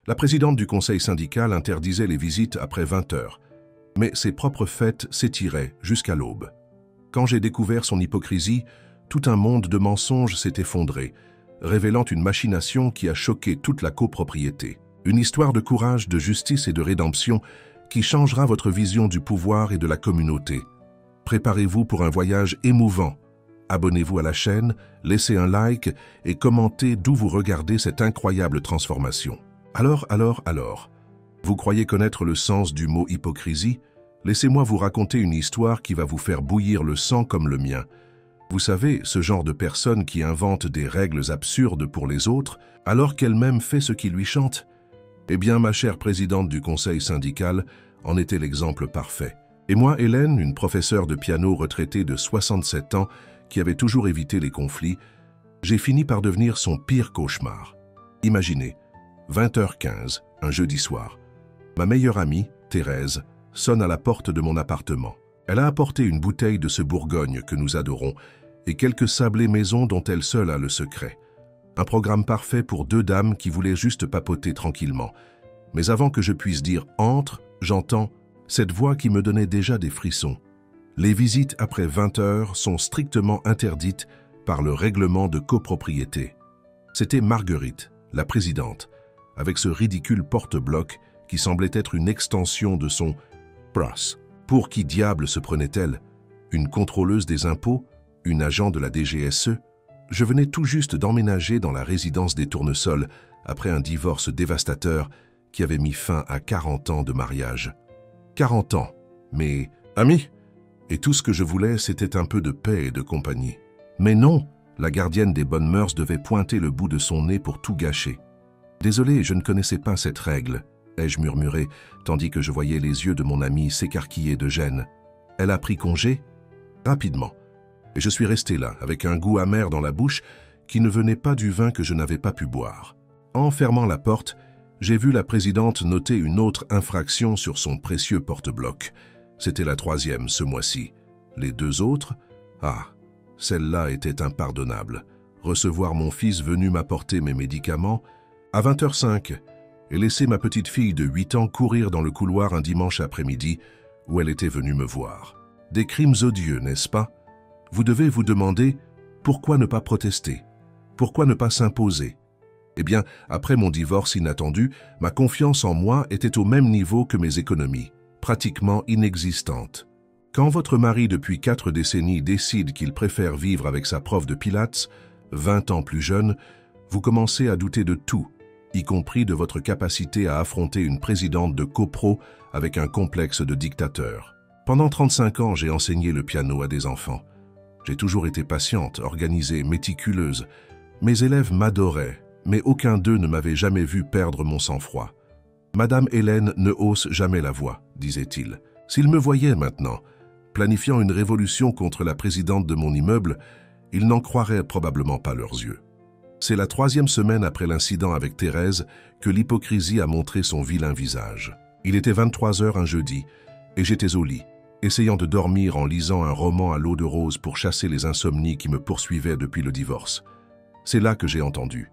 La présidente du conseil syndical interdisait les visites après 20 heures, mais ses propres fêtes s'étiraient jusqu'à l'aube. Quand j'ai découvert son hypocrisie, tout un monde de mensonges s'est effondré, révélant une machination qui a choqué toute la copropriété. Une histoire de courage, de justice et de rédemption qui changera votre vision du pouvoir et de la communauté. Préparez-vous pour un voyage émouvant. Abonnez-vous à la chaîne, laissez un like et commentez d'où vous regardez cette incroyable transformation. Alors, vous croyez connaître le sens du mot hypocrisie? Laissez-moi vous raconter une histoire qui va vous faire bouillir le sang comme le mien. Vous savez, ce genre de personne qui invente des règles absurdes pour les autres, alors qu'elle-même fait ce qui lui chante. Eh bien, ma chère présidente du conseil syndical en était l'exemple parfait. Et moi, Hélène, une professeure de piano retraitée de 67 ans, qui avait toujours évité les conflits, j'ai fini par devenir son pire cauchemar. Imaginez, 20h15, un jeudi soir. Ma meilleure amie, Thérèse, sonne à la porte de mon appartement. Elle a apporté une bouteille de ce Bourgogne que nous adorons et quelques sablés maison dont elle seule a le secret. Un programme parfait pour deux dames qui voulaient juste papoter tranquillement. Mais avant que je puisse dire « entre », j'entends cette voix qui me donnait déjà des frissons. Les visites après 20 heures sont strictement interdites par le règlement de copropriété. C'était Marguerite, la présidente, avec ce ridicule porte-bloc qui semblait être une extension de son bras. Pour qui diable se prenait-elle? Une contrôleuse des impôts? Une agent de la DGSE? Je venais tout juste d'emménager dans la résidence des Tournesols après un divorce dévastateur qui avait mis fin à 40 ans de mariage. 40 ans, mais amis. Et tout ce que je voulais, c'était un peu de paix et de compagnie. Mais non, la gardienne des bonnes mœurs devait pointer le bout de son nez pour tout gâcher. Désolé, je ne connaissais pas cette règle, ai-je murmuré, tandis que je voyais les yeux de mon amie s'écarquiller de gêne. Elle a pris congé? Rapidement. Et je suis resté là, avec un goût amer dans la bouche qui ne venait pas du vin que je n'avais pas pu boire. En fermant la porte, j'ai vu la présidente noter une autre infraction sur son précieux porte-bloc. C'était la 3e ce mois-ci. Les 2 autres? Ah, celle-là était impardonnable. Recevoir mon fils venu m'apporter mes médicaments à 20h05 et laisser ma petite fille de 8 ans courir dans le couloir un dimanche après-midi où elle était venue me voir. Des crimes odieux, n'est-ce pas? Vous devez vous demander pourquoi ne pas protester? Pourquoi ne pas s'imposer? Eh bien, après mon divorce inattendu, ma confiance en moi était au même niveau que mes économies, pratiquement inexistantes. Quand votre mari depuis 4 décennies décide qu'il préfère vivre avec sa prof de pilates, 20 ans plus jeune, vous commencez à douter de tout, y compris de votre capacité à affronter une présidente de copro avec un complexe de dictateur. Pendant 35 ans, j'ai enseigné le piano à des enfants. J'ai toujours été patiente, organisée, méticuleuse. Mes élèves m'adoraient, mais aucun d'eux ne m'avait jamais vu perdre mon sang-froid. « Madame Hélène ne hausse jamais la voix », disait-il. S'ils me voyaient maintenant, planifiant une révolution contre la présidente de mon immeuble, ils n'en croiraient probablement pas leurs yeux. C'est la 3e semaine après l'incident avec Thérèse que l'hypocrisie a montré son vilain visage. Il était 23h un jeudi, et j'étais au lit, essayant de dormir en lisant un roman à l'eau de rose pour chasser les insomnies qui me poursuivaient depuis le divorce. C'est là que j'ai entendu.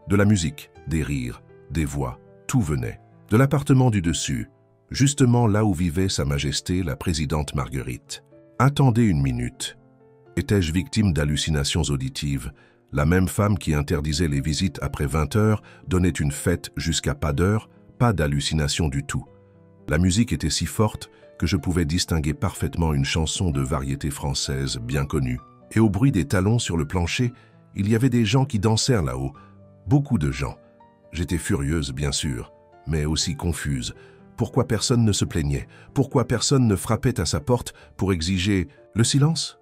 De la musique, des rires, des voix, tout venait. De l'appartement du dessus, justement là où vivait Sa Majesté la présidente Marguerite. Attendez une minute. Étais-je victime d'hallucinations auditives? La même femme qui interdisait les visites après 20 heures donnait une fête jusqu'à pas d'heure, pas d'hallucination du tout. La musique était si forte que je pouvais distinguer parfaitement une chanson de variété française bien connue. Et au bruit des talons sur le plancher, il y avait des gens qui dansèrent là-haut. Beaucoup de gens. J'étais furieuse, bien sûr, mais aussi confuse. Pourquoi personne ne se plaignait? Pourquoi personne ne frappait à sa porte pour exiger le silence?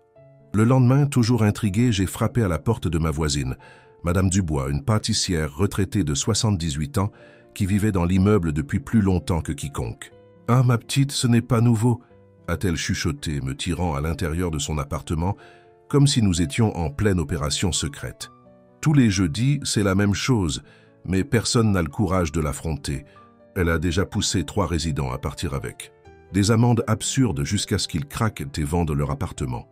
Le lendemain, toujours intrigué, j'ai frappé à la porte de ma voisine, Madame Dubois, une pâtissière retraitée de 78 ans qui vivait dans l'immeuble depuis plus longtemps que quiconque. « Ah, ma petite, ce n'est pas nouveau », a-t-elle chuchoté, me tirant à l'intérieur de son appartement, comme si nous étions en pleine opération secrète. Tous les jeudis, c'est la même chose, mais personne n'a le courage de l'affronter. Elle a déjà poussé 3 résidents à partir avec. Des amendes absurdes jusqu'à ce qu'ils craquent et vendent leur appartement.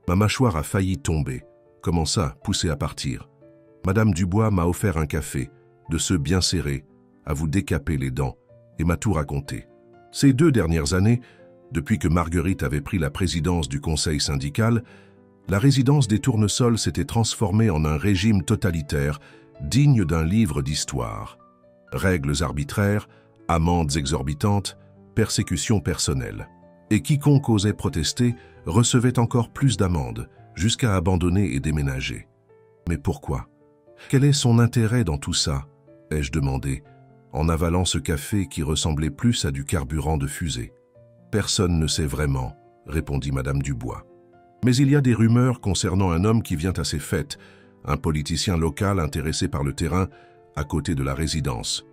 Ma mâchoire a failli tomber. Comment ça, poussé à partir? Madame Dubois m'a offert un café, de ceux bien serrés, à vous décaper les dents et m'a tout raconté. Ces 2 dernières années, depuis que Marguerite avait pris la présidence du conseil syndical, la résidence des Tournesols s'était transformée en un régime totalitaire digne d'un livre d'histoire. Règles arbitraires, amendes exorbitantes, persécutions personnelles. Et quiconque osait protester recevait encore plus d'amendes, jusqu'à abandonner et déménager. Mais pourquoi? Quel est son intérêt dans tout ça? Ai-je demandé, en avalant ce café qui ressemblait plus à du carburant de fusée. Personne ne sait vraiment, répondit Madame Dubois. Mais il y a des rumeurs concernant un homme qui vient à ces fêtes, un politicien local intéressé par le terrain, à côté de la résidence.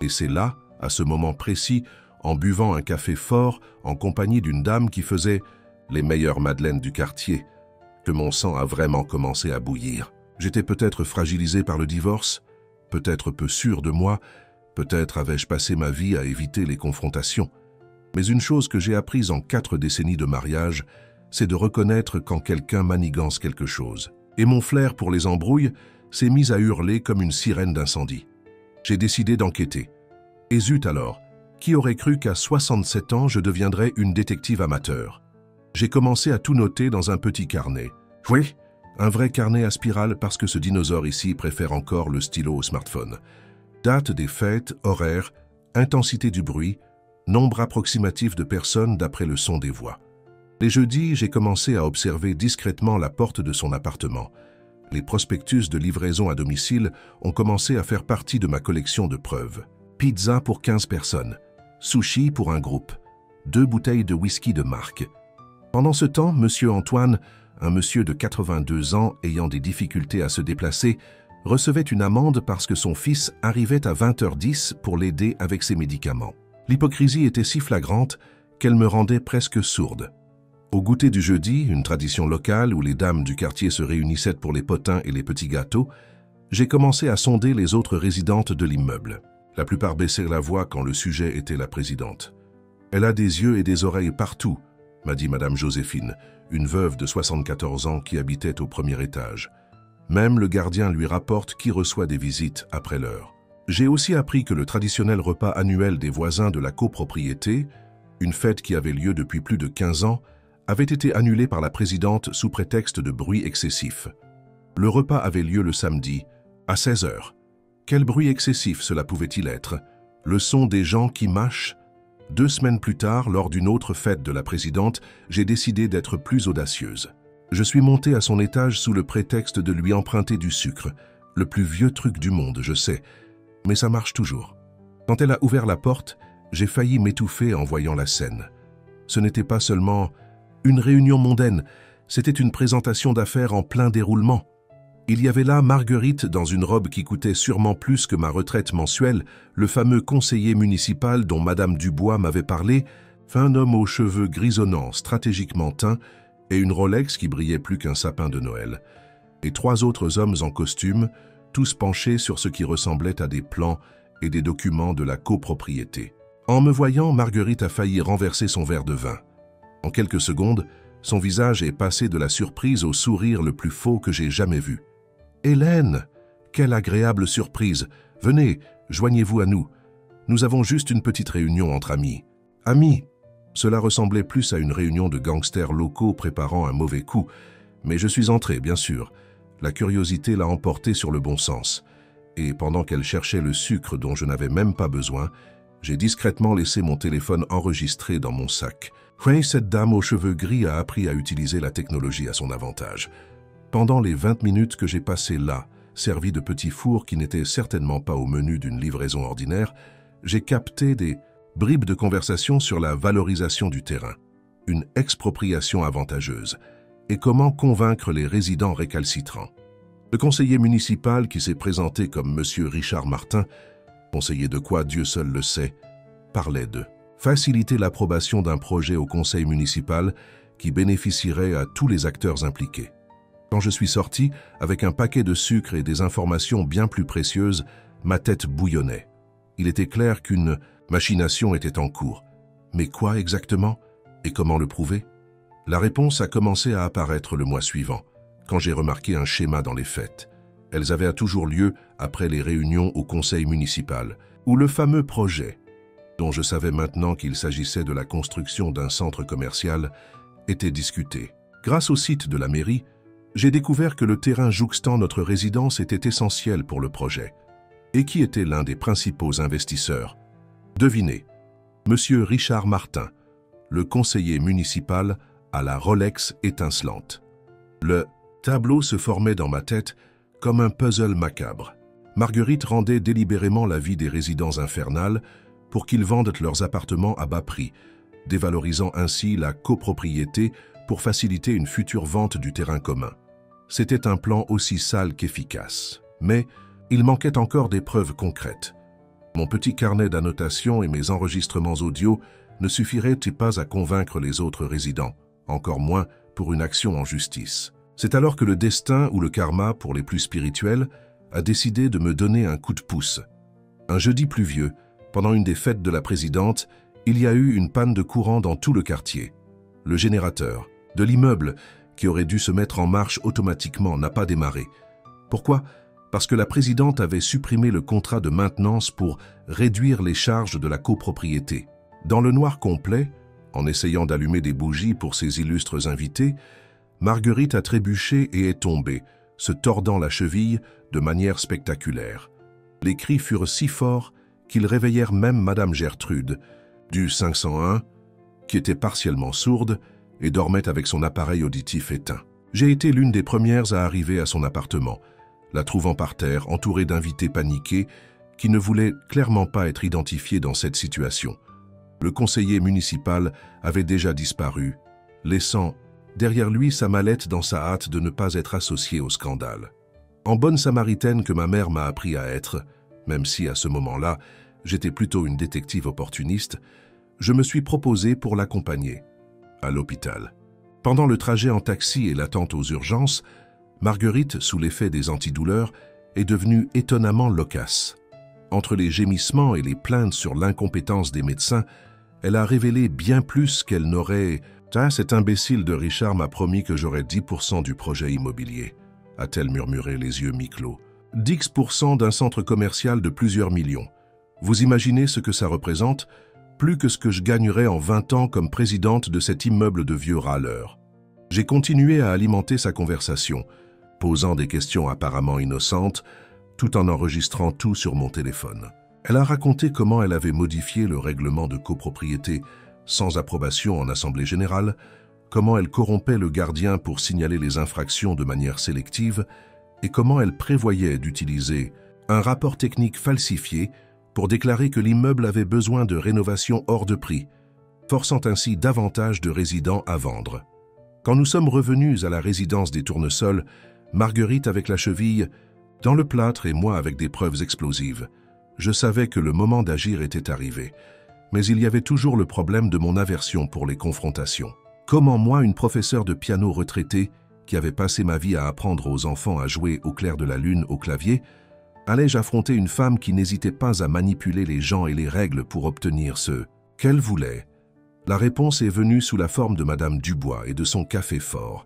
Et c'est là, à ce moment précis, en buvant un café fort, en compagnie d'une dame qui faisait les meilleures madeleines du quartier, que mon sang a vraiment commencé à bouillir. J'étais peut-être fragilisé par le divorce, peut-être peu sûr de moi, peut-être avais-je passé ma vie à éviter les confrontations. Mais une chose que j'ai apprise en 4 décennies de mariage, c'est de reconnaître quand quelqu'un manigance quelque chose. Et mon flair pour les embrouilles s'est mis à hurler comme une sirène d'incendie. J'ai décidé d'enquêter. Et zut alors, qui aurait cru qu'à 67 ans, je deviendrais une détective amateur? J'ai commencé à tout noter dans un petit carnet. Oui, un vrai carnet à spirale parce que ce dinosaure ici préfère encore le stylo au smartphone. Date des fêtes, horaires, intensité du bruit, nombre approximatif de personnes d'après le son des voix. Les jeudis, j'ai commencé à observer discrètement la porte de son appartement. Les prospectus de livraison à domicile ont commencé à faire partie de ma collection de preuves. Pizza pour 15 personnes, sushi pour un groupe, 2 bouteilles de whisky de marque. Pendant ce temps, Monsieur Antoine, un monsieur de 82 ans ayant des difficultés à se déplacer, recevait une amende parce que son fils arrivait à 20h10 pour l'aider avec ses médicaments. L'hypocrisie était si flagrante qu'elle me rendait presque sourde. Au goûter du jeudi, une tradition locale où les dames du quartier se réunissaient pour les potins et les petits gâteaux, j'ai commencé à sonder les autres résidentes de l'immeuble. La plupart baissèrent la voix quand le sujet était la présidente. « Elle a des yeux et des oreilles partout », m'a dit Madame Joséphine, une veuve de 74 ans qui habitait au premier étage. Même le gardien lui rapporte qui reçoit des visites après l'heure. J'ai aussi appris que le traditionnel repas annuel des voisins de la copropriété, une fête qui avait lieu depuis plus de 15 ans, avait été annulé par la présidente sous prétexte de bruit excessif. Le repas avait lieu le samedi, à 16h. Quel bruit excessif cela pouvait-il être? Le son des gens qui mâchent? 2 semaines plus tard, lors d'une autre fête de la présidente, j'ai décidé d'être plus audacieuse. Je suis montée à son étage sous le prétexte de lui emprunter du sucre. Le plus vieux truc du monde, je sais, mais ça marche toujours. Quand elle a ouvert la porte, j'ai failli m'étouffer en voyant la scène. Ce n'était pas seulement une réunion mondaine, c'était une présentation d'affaires en plein déroulement. Il y avait là Marguerite dans une robe qui coûtait sûrement plus que ma retraite mensuelle, le fameux conseiller municipal dont Madame Dubois m'avait parlé, fin homme aux cheveux grisonnants, stratégiquement teints, et une Rolex qui brillait plus qu'un sapin de Noël. Et 3 autres hommes en costume, tous penchés sur ce qui ressemblait à des plans et des documents de la copropriété. En me voyant, Marguerite a failli renverser son verre de vin. En quelques secondes, son visage est passé de la surprise au sourire le plus faux que j'ai jamais vu. « Hélène, quelle agréable surprise! Venez, joignez-vous à nous. Nous avons juste une petite réunion entre amis. » Amis, cela ressemblait plus à une réunion de gangsters locaux préparant un mauvais coup, mais je suis entré, bien sûr. La curiosité l'a emporté sur le bon sens. Et pendant qu'elle cherchait le sucre dont je n'avais même pas besoin, j'ai discrètement laissé mon téléphone enregistré dans mon sac. Oui, cette dame aux cheveux gris a appris à utiliser la technologie à son avantage. Pendant les 20 minutes que j'ai passées là, servi de petits fours qui n'étaient certainement pas au menu d'une livraison ordinaire, j'ai capté des bribes de conversation sur la valorisation du terrain, une expropriation avantageuse, et comment convaincre les résidents récalcitrants. Le conseiller municipal qui s'est présenté comme Monsieur Richard Martin, conseiller de quoi Dieu seul le sait, parlait de faciliter l'approbation d'un projet au conseil municipal qui bénéficierait à tous les acteurs impliqués. Quand je suis sorti, avec un paquet de sucre et des informations bien plus précieuses, ma tête bouillonnait. Il était clair qu'une machination était en cours. Mais quoi exactement? Et comment le prouver? La réponse a commencé à apparaître le mois suivant, quand j'ai remarqué un schéma dans les fêtes. Elles avaient toujours lieu après les réunions au conseil municipal, où le fameux projet, dont je savais maintenant qu'il s'agissait de la construction d'un centre commercial, était discuté. Grâce au site de la mairie, j'ai découvert que le terrain jouxtant notre résidence était essentiel pour le projet. Et qui était l'un des principaux investisseurs? Devinez, Monsieur Richard Martin, le conseiller municipal à la Rolex étincelante. Le tableau se formait dans ma tête comme un puzzle macabre. Marguerite rendait délibérément la vie des résidents infernales pour qu'ils vendent leurs appartements à bas prix, dévalorisant ainsi la copropriété pour faciliter une future vente du terrain commun. C'était un plan aussi sale qu'efficace. Mais il manquait encore des preuves concrètes. Mon petit carnet d'annotations et mes enregistrements audio ne suffiraient pas à convaincre les autres résidents, encore moins pour une action en justice. C'est alors que le destin ou le karma, pour les plus spirituels, a décidé de me donner un coup de pouce. Un jeudi pluvieux, pendant une des fêtes de la présidente, il y a eu une panne de courant dans tout le quartier. Le générateur de l'immeuble, qui aurait dû se mettre en marche automatiquement, n'a pas démarré. Pourquoi? Parce que la présidente avait supprimé le contrat de maintenance pour réduire les charges de la copropriété. Dans le noir complet, en essayant d'allumer des bougies pour ses illustres invités, Marguerite a trébuché et est tombée, se tordant la cheville de manière spectaculaire. Les cris furent si forts qu'ils réveillèrent même Madame Gertrude, du 501, qui était partiellement sourde et dormait avec son appareil auditif éteint. J'ai été l'une des premières à arriver à son appartement, la trouvant par terre, entourée d'invités paniqués qui ne voulaient clairement pas être identifiés dans cette situation. Le conseiller municipal avait déjà disparu, laissant derrière lui sa mallette dans sa hâte de ne pas être associé au scandale. En bonne samaritaine que ma mère m'a appris à être, même si à ce moment-là, j'étais plutôt une détective opportuniste, je me suis proposé pour l'accompagner à l'hôpital. Pendant le trajet en taxi et l'attente aux urgences, Marguerite, sous l'effet des antidouleurs, est devenue étonnamment loquace. Entre les gémissements et les plaintes sur l'incompétence des médecins, elle a révélé bien plus qu'elle n'aurait... « Cet imbécile de Richard m'a promis que j'aurais 10% du projet immobilier », a-t-elle murmuré les yeux mi-clos. 10% d'un centre commercial de plusieurs millions. Vous imaginez ce que ça représente? Plus que ce que je gagnerais en 20 ans comme présidente de cet immeuble de vieux râleurs. J'ai continué à alimenter sa conversation, posant des questions apparemment innocentes, tout en enregistrant tout sur mon téléphone. Elle a raconté comment elle avait modifié le règlement de copropriété sans approbation en assemblée générale, comment elle corrompait le gardien pour signaler les infractions de manière sélective et comment elle prévoyait d'utiliser un rapport technique falsifié pour déclarer que l'immeuble avait besoin de rénovation hors de prix, forçant ainsi davantage de résidents à vendre. Quand nous sommes revenus à la résidence des Tournesols, Marguerite avec la cheville dans le plâtre et moi avec des preuves explosives, je savais que le moment d'agir était arrivé. Mais il y avait toujours le problème de mon aversion pour les confrontations. Comment moi, une professeure de piano retraitée, qui avait passé ma vie à apprendre aux enfants à jouer au clair de la lune au clavier, allais-je affronter une femme qui n'hésitait pas à manipuler les gens et les règles pour obtenir ce qu'elle voulait? La réponse est venue sous la forme de Madame Dubois et de son café fort.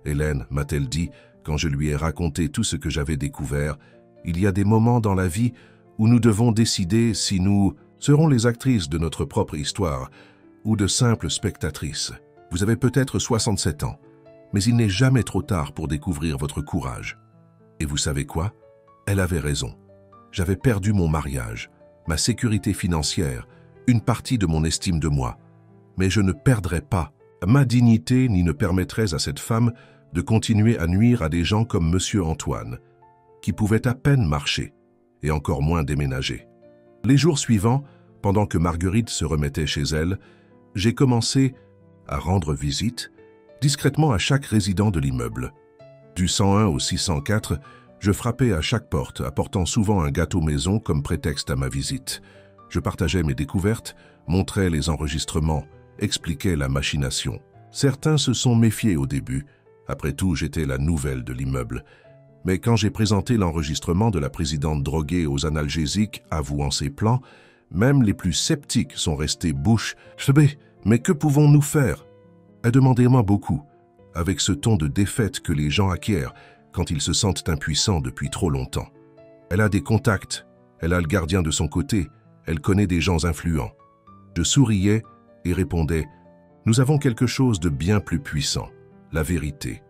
Hélène, m'a-t-elle dit, quand je lui ai raconté tout ce que j'avais découvert, il y a des moments dans la vie où nous devons décider si nous serons les actrices de notre propre histoire ou de simples spectatrices. Vous avez peut-être 67 ans, mais il n'est jamais trop tard pour découvrir votre courage. Et vous savez quoi? Elle avait raison. J'avais perdu mon mariage, ma sécurité financière, une partie de mon estime de moi. Mais je ne perdrai pas ma dignité ni ne permettrai à cette femme de continuer à nuire à des gens comme Monsieur Antoine, qui pouvaient à peine marcher, et encore moins déménager. Les jours suivants, pendant que Marguerite se remettait chez elle, j'ai commencé à rendre visite discrètement à chaque résident de l'immeuble. Du 101 au 604, je frappais à chaque porte, apportant souvent un gâteau maison comme prétexte à ma visite. Je partageais mes découvertes, montrais les enregistrements, expliquais la machination. Certains se sont méfiés au début. Après tout, j'étais la nouvelle de l'immeuble. Mais quand j'ai présenté l'enregistrement de la présidente droguée aux analgésiques avouant ses plans, même les plus sceptiques sont restés bouche bée. Mais que pouvons-nous faire? Demandez-moi beaucoup, avec ce ton de défaite que les gens acquièrent quand ils se sentent impuissants depuis trop longtemps. Elle a des contacts, elle a le gardien de son côté, elle connaît des gens influents. Je souriais et répondais « Nous avons quelque chose de bien plus puissant, la vérité.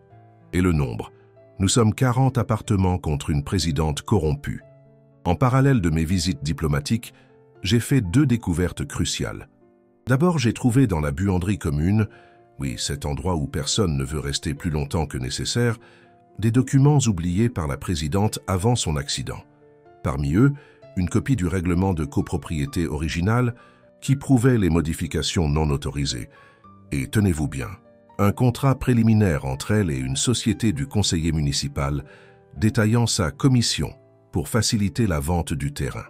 Et le nombre. Nous sommes 40 appartements contre une présidente corrompue. » En parallèle de mes visites diplomatiques, j'ai fait 2 découvertes cruciales. D'abord, j'ai trouvé dans la buanderie commune, oui, cet endroit où personne ne veut rester plus longtemps que nécessaire, des documents oubliés par la présidente avant son accident. Parmi eux, une copie du règlement de copropriété original qui prouvait les modifications non autorisées. Et tenez-vous bien, un contrat préliminaire entre elle et une société du conseiller municipal détaillant sa commission pour faciliter la vente du terrain.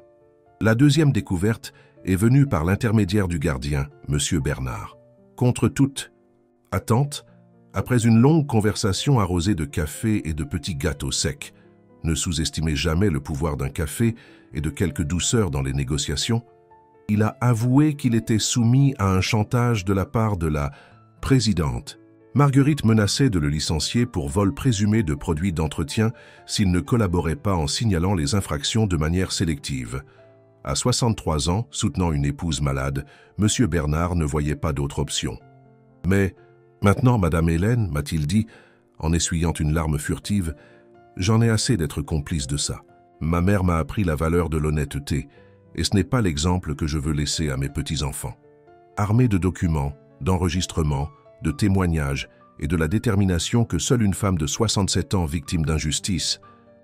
La deuxième découverte est venue par l'intermédiaire du gardien, M. Bernard. Contre toute attente, après une longue conversation arrosée de café et de petits gâteaux secs, ne sous-estimez jamais le pouvoir d'un café et de quelques douceurs dans les négociations, il a avoué qu'il était soumis à un chantage de la part de la présidente. Marguerite menaçait de le licencier pour vol présumé de produits d'entretien s'il ne collaborait pas en signalant les infractions de manière sélective. À 63 ans, soutenant une épouse malade, M. Bernard ne voyait pas d'autre option. « Mais maintenant, Madame Hélène, m'a-t-il dit, en essuyant une larme furtive, j'en ai assez d'être complice de ça. Ma mère m'a appris la valeur de l'honnêteté, et ce n'est pas l'exemple que je veux laisser à mes petits-enfants. » Armé de documents, d'enregistrements, de témoignages et de la détermination que seule une femme de 67 ans victime d'injustice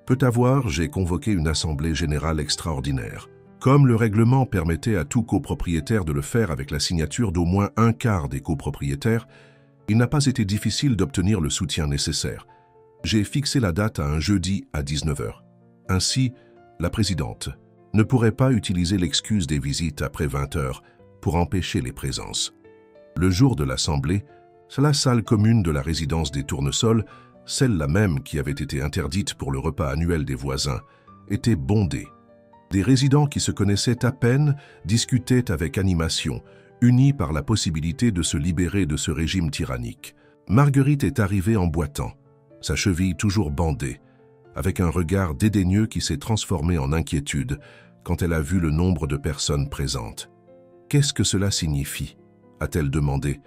peut avoir, j'ai convoqué une assemblée générale extraordinaire. Comme le règlement permettait à tout copropriétaire de le faire avec la signature d'au moins un quart des copropriétaires, il n'a pas été difficile d'obtenir le soutien nécessaire. J'ai fixé la date à un jeudi à 19 h. Ainsi, la présidente ne pourrait pas utiliser l'excuse des visites après 20 h pour empêcher les présences. Le jour de l'assemblée, la salle commune de la résidence des Tournesols, celle-là même qui avait été interdite pour le repas annuel des voisins, était bondée. Des résidents qui se connaissaient à peine discutaient avec animation, unis par la possibilité de se libérer de ce régime tyrannique. Marguerite est arrivée en boitant, sa cheville toujours bandée, avec un regard dédaigneux qui s'est transformé en inquiétude quand elle a vu le nombre de personnes présentes. « Qu'est-ce que cela signifie ?» a-t-elle demandé,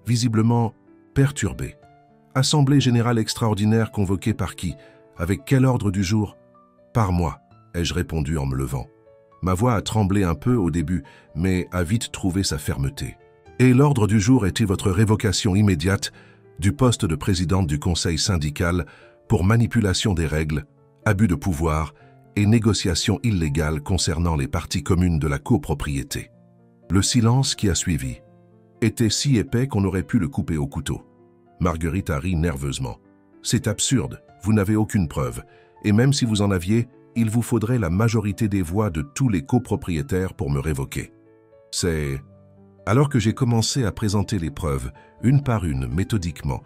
visiblement perturbée. « Assemblée générale extraordinaire convoquée par qui? Avec quel ordre du jour ?»« Par moi », ai-je répondu en me levant. Ma voix a tremblé un peu au début, mais a vite trouvé sa fermeté. « Et l'ordre du jour était votre révocation immédiate du poste de présidente du conseil syndical pour manipulation des règles, abus de pouvoir et négociations illégales concernant les parties communes de la copropriété. » Le silence qui a suivi était si épais qu'on aurait pu le couper au couteau. Marguerite a ri nerveusement. « C'est absurde, vous n'avez aucune preuve, et même si vous en aviez, il vous faudrait la majorité des voix de tous les copropriétaires pour me révoquer. C'est... » Alors que j'ai commencé à présenter les preuves, une par une, méthodiquement,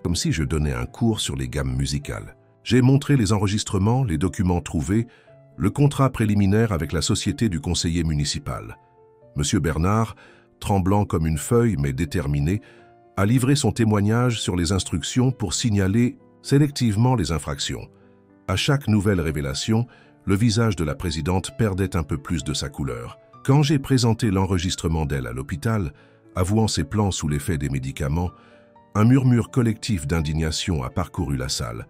comme si je donnais un cours sur les gammes musicales. J'ai montré les enregistrements, les documents trouvés, le contrat préliminaire avec la société du conseiller municipal. M. Bernard, tremblant comme une feuille mais déterminé, a livré son témoignage sur les instructions pour signaler sélectivement les infractions. À chaque nouvelle révélation, le visage de la présidente perdait un peu plus de sa couleur. Quand j'ai présenté l'enregistrement d'elle à l'hôpital, avouant ses plans sous l'effet des médicaments, un murmure collectif d'indignation a parcouru la salle.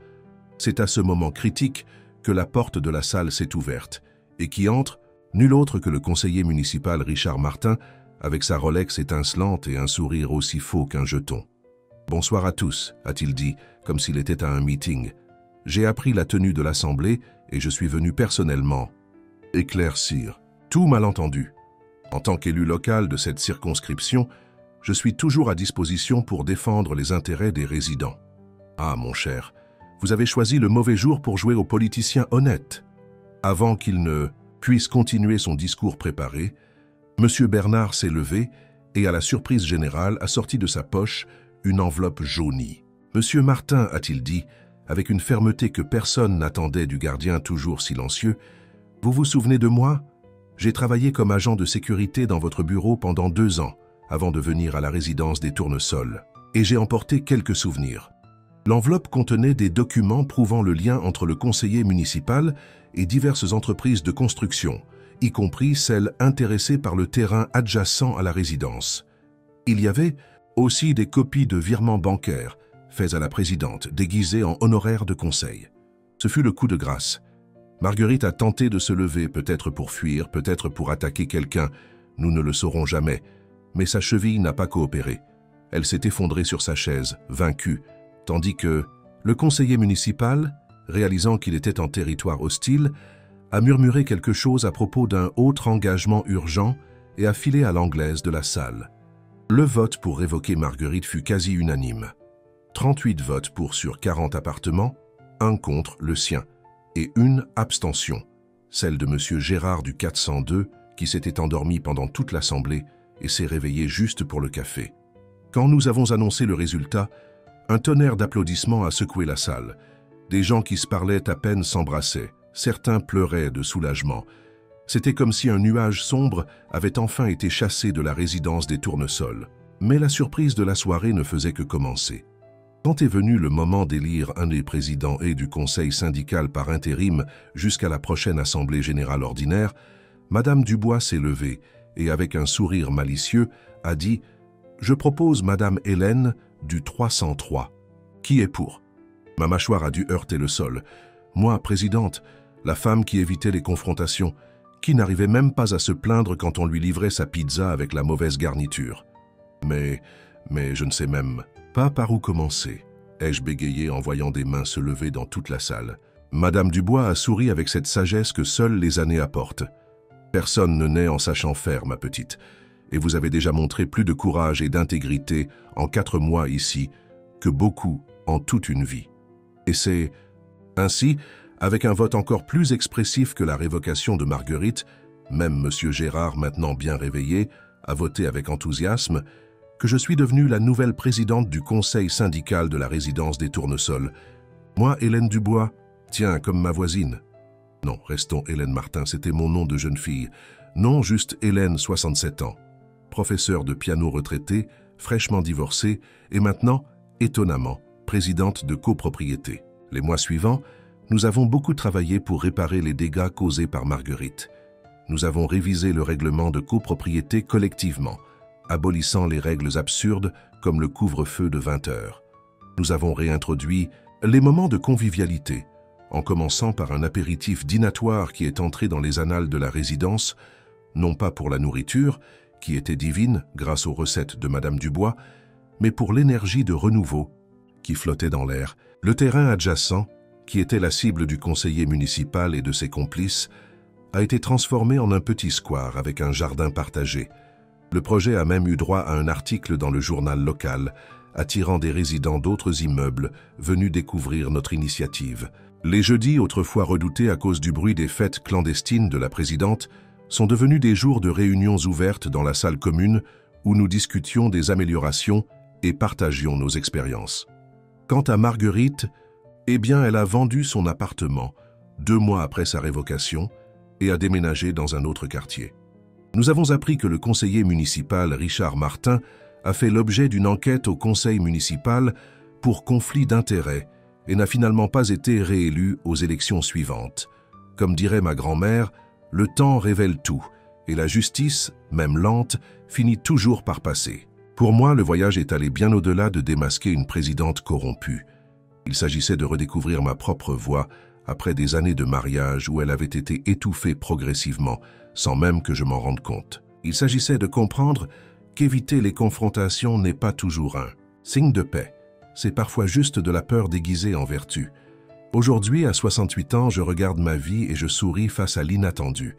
C'est à ce moment critique que la porte de la salle s'est ouverte et qui entre nul autre que le conseiller municipal Richard Martin avec sa Rolex étincelante et un sourire aussi faux qu'un jeton. « Bonsoir à tous », a-t-il dit, comme s'il était à un meeting. « J'ai appris la tenue de l'Assemblée et je suis venu personnellement éclaircir tout malentendu. En tant qu'élu local de cette circonscription, je suis toujours à disposition pour défendre les intérêts des résidents. Ah, mon cher, vous avez choisi le mauvais jour pour jouer aux politiciens honnêtes. » Avant qu'il ne puisse continuer son discours préparé, M. Bernard s'est levé et, à la surprise générale, a sorti de sa poche une enveloppe jaunie. « Monsieur Martin, a-t-il dit, avec une fermeté que personne n'attendait du gardien toujours silencieux, « vous vous souvenez de moi? J'ai travaillé comme agent de sécurité dans votre bureau pendant 2 ans, avant de venir à la résidence des Tournesols, et j'ai emporté quelques souvenirs. L'enveloppe contenait des documents prouvant le lien entre le conseiller municipal et diverses entreprises de construction, y compris celles intéressées par le terrain adjacent à la résidence. Il y avait aussi des copies de virements bancaires faits à la présidente, déguisés en honoraires de conseil. Ce fut le coup de grâce. Marguerite a tenté de se lever, peut-être pour fuir, peut-être pour attaquer quelqu'un, nous ne le saurons jamais, mais sa cheville n'a pas coopéré. Elle s'est effondrée sur sa chaise, vaincue, tandis que le conseiller municipal, réalisant qu'il était en territoire hostile, a murmuré quelque chose à propos d'un autre engagement urgent et a filé à l'anglaise de la salle. Le vote pour révoquer Marguerite fut quasi unanime. 38 votes pour sur 40 appartements, 1 contre le sien, et 1 abstention, celle de M. Gérard du 402, qui s'était endormi pendant toute l'assemblée et s'est réveillé juste pour le café. Quand nous avons annoncé le résultat, un tonnerre d'applaudissements a secoué la salle. Des gens qui se parlaient à peine s'embrassaient, certains pleuraient de soulagement. C'était comme si un nuage sombre avait enfin été chassé de la résidence des Tournesols. Mais la surprise de la soirée ne faisait que commencer. Quand est venu le moment d'élire un des présidents et du conseil syndical par intérim jusqu'à la prochaine assemblée générale ordinaire, Madame Dubois s'est levée et, avec un sourire malicieux, a dit « Je propose Madame Hélène du 303. Qui est pour ?» Ma mâchoire a dû heurter le sol. Moi, présidente, la femme qui évitait les confrontations, qui n'arrivait même pas à se plaindre quand on lui livrait sa pizza avec la mauvaise garniture. Mais je ne sais même pas par où commencer, ai-je bégayé en voyant des mains se lever dans toute la salle. Madame Dubois a souri avec cette sagesse que seules les années apportent. Personne ne naît en sachant faire, ma petite, et vous avez déjà montré plus de courage et d'intégrité en 4 mois ici que beaucoup en toute une vie. Et c'est ainsi, avec un vote encore plus expressif que la révocation de Marguerite, même M. Gérard, maintenant bien réveillé, a voté avec enthousiasme, que je suis devenue la nouvelle présidente du conseil syndical de la résidence des Tournesols. Moi, Hélène Dubois, tiens, comme ma voisine. Non, restons Hélène Martin, c'était mon nom de jeune fille. Non, juste Hélène, 67 ans. Professeure de piano retraitée, fraîchement divorcée, et maintenant, étonnamment, présidente de copropriété. Les mois suivants, nous avons beaucoup travaillé pour réparer les dégâts causés par Marguerite. Nous avons révisé le règlement de copropriété collectivement, abolissant les règles absurdes comme le couvre-feu de 20 heures. Nous avons réintroduit les moments de convivialité, en commençant par un apéritif dînatoire qui est entré dans les annales de la résidence, non pas pour la nourriture, qui était divine grâce aux recettes de Madame Dubois, mais pour l'énergie de renouveau qui flottait dans l'air. Le terrain adjacent, qui était la cible du conseiller municipal et de ses complices, a été transformé en un petit square avec un jardin partagé. Le projet a même eu droit à un article dans le journal local, attirant des résidents d'autres immeubles venus découvrir notre initiative. Les jeudis, autrefois redoutés à cause du bruit des fêtes clandestines de la présidente, sont devenus des jours de réunions ouvertes dans la salle commune où nous discutions des améliorations et partagions nos expériences. Quant à Marguerite, eh bien, elle a vendu son appartement 2 mois après sa révocation et a déménagé dans un autre quartier. Nous avons appris que le conseiller municipal Richard Martin a fait l'objet d'une enquête au conseil municipal pour conflit d'intérêts et n'a finalement pas été réélu aux élections suivantes. Comme dirait ma grand-mère, le temps révèle tout et la justice, même lente, finit toujours par passer. Pour moi, le voyage est allé bien au-delà de démasquer une présidente corrompue. Il s'agissait de redécouvrir ma propre voix après des années de mariage où elle avait été étouffée progressivement, sans même que je m'en rende compte. Il s'agissait de comprendre qu'éviter les confrontations n'est pas toujours un signe de paix. C'est parfois juste de la peur déguisée en vertu. Aujourd'hui, à 68 ans, je regarde ma vie et je souris face à l'inattendu.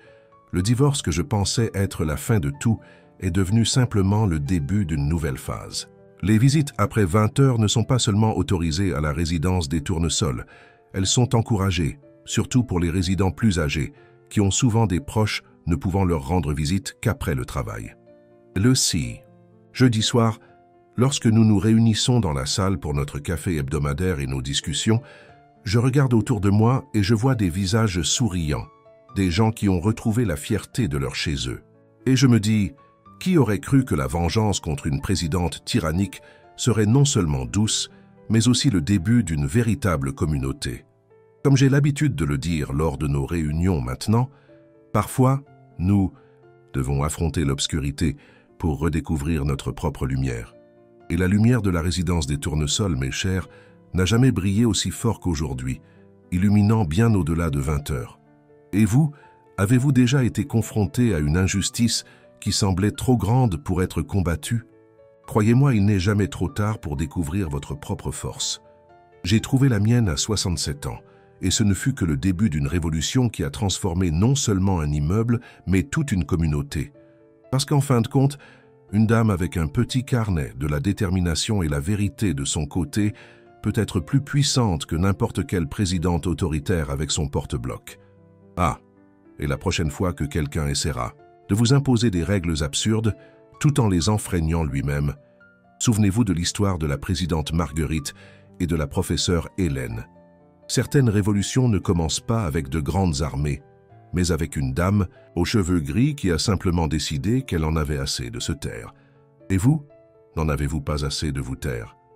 Le divorce que je pensais être la fin de tout est devenu simplement le début d'une nouvelle phase. Les visites après 20 heures ne sont pas seulement autorisées à la résidence des Tournesols, elles sont encouragées, surtout pour les résidents plus âgés, qui ont souvent des proches ne pouvant leur rendre visite qu'après le travail. Le si. Jeudi soir, lorsque nous nous réunissons dans la salle pour notre café hebdomadaire et nos discussions, je regarde autour de moi et je vois des visages souriants, des gens qui ont retrouvé la fierté de leur chez eux. Et je me dis, qui aurait cru que la vengeance contre une présidente tyrannique serait non seulement douce, mais aussi le début d'une véritable communauté. Comme j'ai l'habitude de le dire lors de nos réunions maintenant, parfois, nous devons affronter l'obscurité pour redécouvrir notre propre lumière. Et la lumière de la résidence des Tournesols, mes chers, n'a jamais brillé aussi fort qu'aujourd'hui, illuminant bien au-delà de 20 heures. Et vous, avez-vous déjà été confronté à une injustice qui semblait trop grande pour être combattue? Croyez-moi, il n'est jamais trop tard pour découvrir votre propre force. J'ai trouvé la mienne à 67 ans, et ce ne fut que le début d'une révolution qui a transformé non seulement un immeuble, mais toute une communauté. Parce qu'en fin de compte, une dame avec un petit carnet, de la détermination et la vérité de son côté peut être plus puissante que n'importe quelle présidente autoritaire avec son porte-bloc. Ah, et la prochaine fois que quelqu'un essaiera de vous imposer des règles absurdes, tout en les enfreignant lui-même, souvenez-vous de l'histoire de la présidente Marguerite et de la professeure Hélène. Certaines révolutions ne commencent pas avec de grandes armées, mais avec une dame aux cheveux gris qui a simplement décidé qu'elle en avait assez de se taire. Et vous, n'en avez-vous pas assez de vous taire?